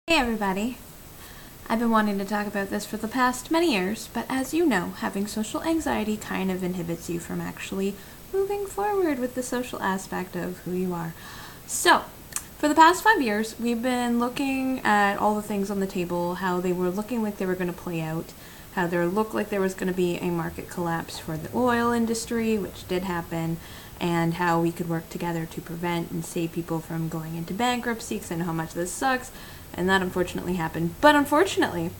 Hey everybody! I've been wanting to talk about this for the past many years, but as you know, having social anxiety kind of inhibits you from actually moving forward with the social aspect of who you are. So, for the past 5 years, we've been looking at all the things on the table, how they were looking like they were going to play out, how there looked like there was going to be a market collapse for the oil industry, which did happen, and how we could work together to prevent and save people from going into bankruptcy, because I know how much this sucks. And that unfortunately happened. But unfortunately,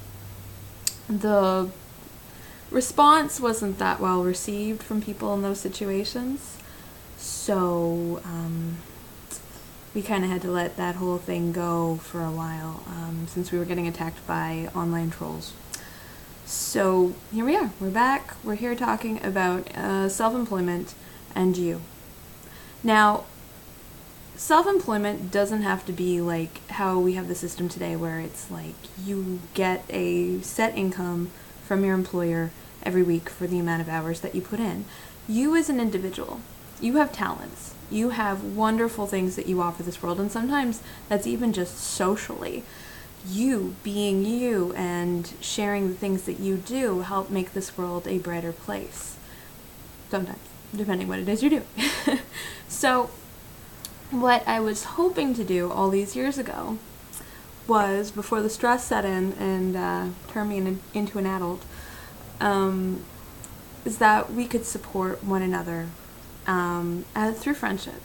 the response wasn't that well received from people in those situations. So we kind of had to let that whole thing go for a while since we were getting attacked by online trolls. So here we are. We're back. We're here talking about self-employment and you. Now, self-employment doesn't have to be like how we have the system today where it's like you get a set income from your employer every week for the amount of hours that you put in. You as an individual, you have talents. You have wonderful things that you offer this world, and sometimes that's even just socially. You being you and sharing the things that you do help make this world a brighter place. Sometimes, depending what it is you're doing. So, what I was hoping to do all these years ago was, before the stress set in and turned me into an adult, is that we could support one another through friendship.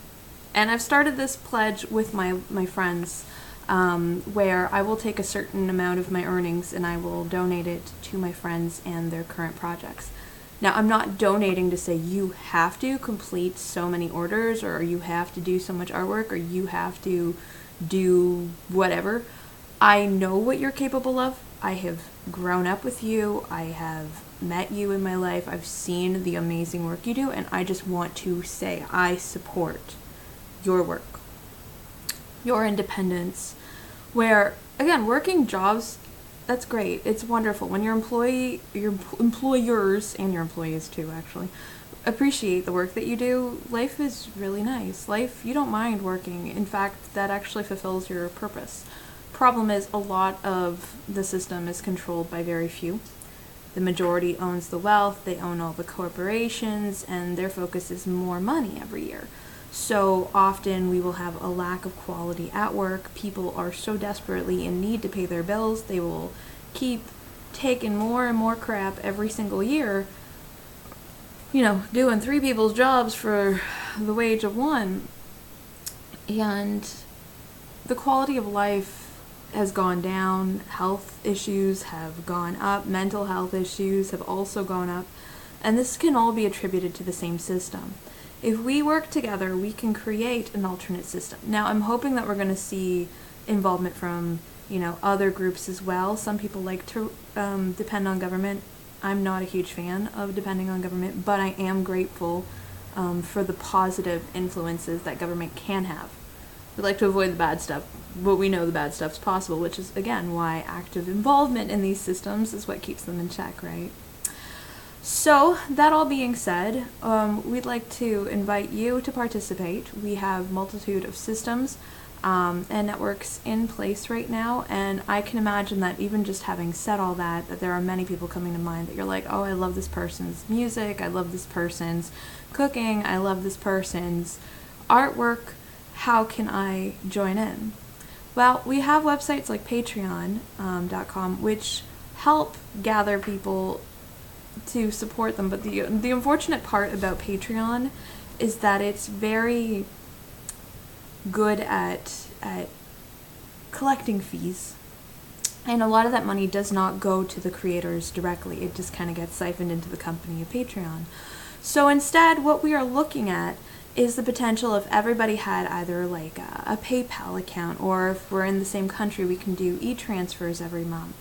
And I've started this pledge with my friends where I will take a certain amount of my earnings and I will donate it to my friends and their current projects. Now, I'm not donating to say you have to complete so many orders, or you have to do so much artwork, or you have to do whatever. I know what you're capable of. I have grown up with you. I have met you in my life. I've seen the amazing work you do, and I just want to say I support your work, your independence, where, again, working jobs, that's great. It's wonderful. When your employers, and your employees too, actually, appreciate the work that you do, life is really nice. Life, you don't mind working. In fact, that actually fulfills your purpose. Problem is, a lot of the system is controlled by very few. The majority owns the wealth, they own all the corporations, and their focus is more money every year. So often we will have a lack of quality at work. People are so desperately in need to pay their bills, they will keep taking more and more crap every single year, doing 3 people's jobs for the wage of 1. And the quality of life has gone down, health issues have gone up, mental health issues have also gone up, and this can all be attributed to the same system. If we work together, we can create an alternate system. Now, I'm hoping that we're going to see involvement from, other groups as well. Some people like to depend on government. I'm not a huge fan of depending on government, but I am grateful for the positive influences that government can have. We like to avoid the bad stuff, but we know the bad stuff's possible, which is, again, why active involvement in these systems is what keeps them in check, right? So, that all being said, we'd like to invite you to participate. We have a multitude of systems and networks in place right now, and I can imagine that even just having said all that there are many people coming to mind that you're like, oh, I love this person's music, I love this person's cooking, I love this person's artwork. How can I join in? Well, we have websites like Patreon.com, which help gather people to support them, but the unfortunate part about Patreon is that it's very good at collecting fees, and a lot of that money does not go to the creators directly. It just kind of gets siphoned into the company of Patreon. So instead, what we are looking at is the potential if everybody had either like a PayPal account, or if we're in the same country, we can do e-transfers every month,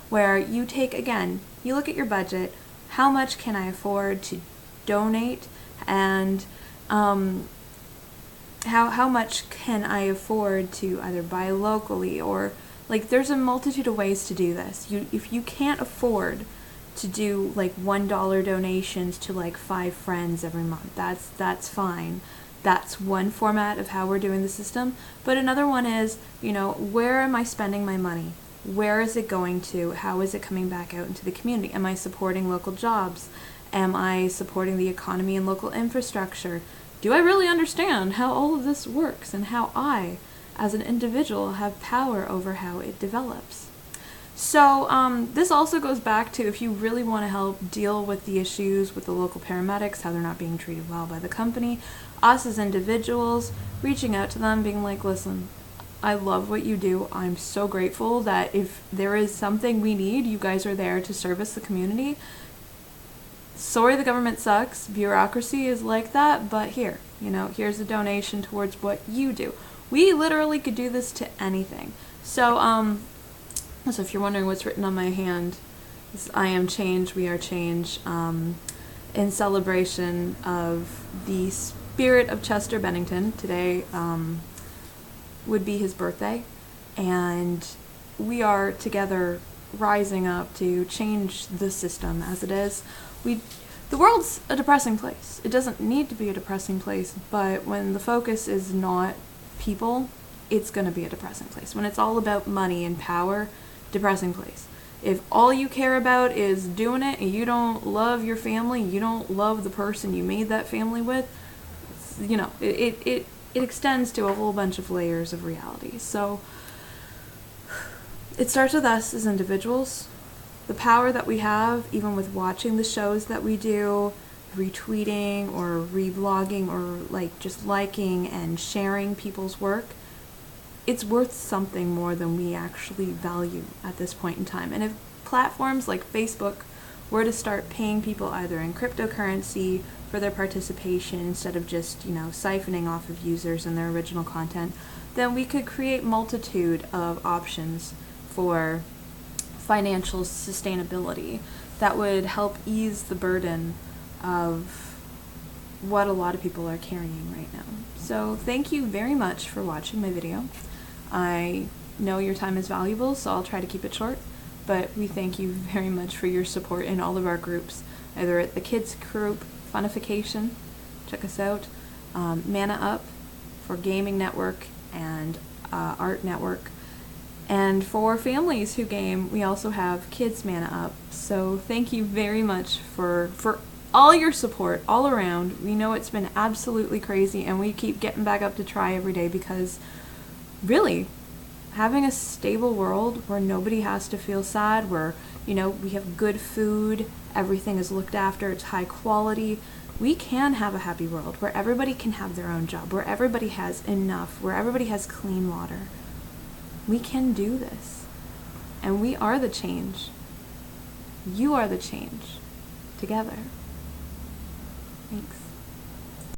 where you look at your budget. How much can I afford to donate, and how much can I afford to either buy locally, or there's a multitude of ways to do this. If you can't afford to do $1 donations to 5 friends every month, that's fine. That's one format of how we're doing the system. But another one is, where am I spending my money? Where is it going to? How is it coming back out into the community? Am I supporting local jobs? Am I supporting the economy and local infrastructure? Do I really understand how all of this works and how I, as an individual, have power over how it develops? So this also goes back to, if you really want to help deal with the issues with the local paramedics, how they're not being treated well by the company, us as individuals, reaching out to them, being like, listen, I love what you do. I'm so grateful that if there is something we need, you guys are there to service the community. Sorry, the government sucks. Bureaucracy is like that, but here's a donation towards what you do. We literally could do this to anything. So if you're wondering what's written on my hand, it's I am change, we are change, in celebration of the spirit of Chester Bennington. Today would be his birthday, and we are together rising up to change the system as it is. The world's a depressing place. It doesn't need to be a depressing place, but when the focus is not people, it's going to be a depressing place. When it's all about money and power, depressing place. If all you care about is doing it and you don't love your family, you don't love the person you made that family with, it extends to a whole bunch of layers of reality. So it starts with us as individuals. The power that we have, even with watching the shows that we do, retweeting or reblogging or just liking and sharing people's work, it's worth something more than we actually value at this point in time. And if platforms like Facebook were to start paying people either in cryptocurrency for their participation instead of just, siphoning off of users and their original content, then we could create multitude of options for financial sustainability that would help ease the burden of what a lot of people are carrying right now. So thank you very much for watching my video. I know your time is valuable, so I'll try to keep it short, but we thank you very much for your support in all of our groups, either at the kids group, Funification, check us out, Mana Up for Gaming Network and Art Network, and for families who game, we also have Kids Mana Up. So thank you very much for all your support all around. We know it's been absolutely crazy, and we keep getting back up to try every day because really, having a stable world where nobody has to feel sad, where, we have good food, everything is looked after, it's high quality, we can have a happy world where everybody can have their own job, where everybody has enough, where everybody has clean water. We can do this. And we are the change. You are the change. Together. Thanks.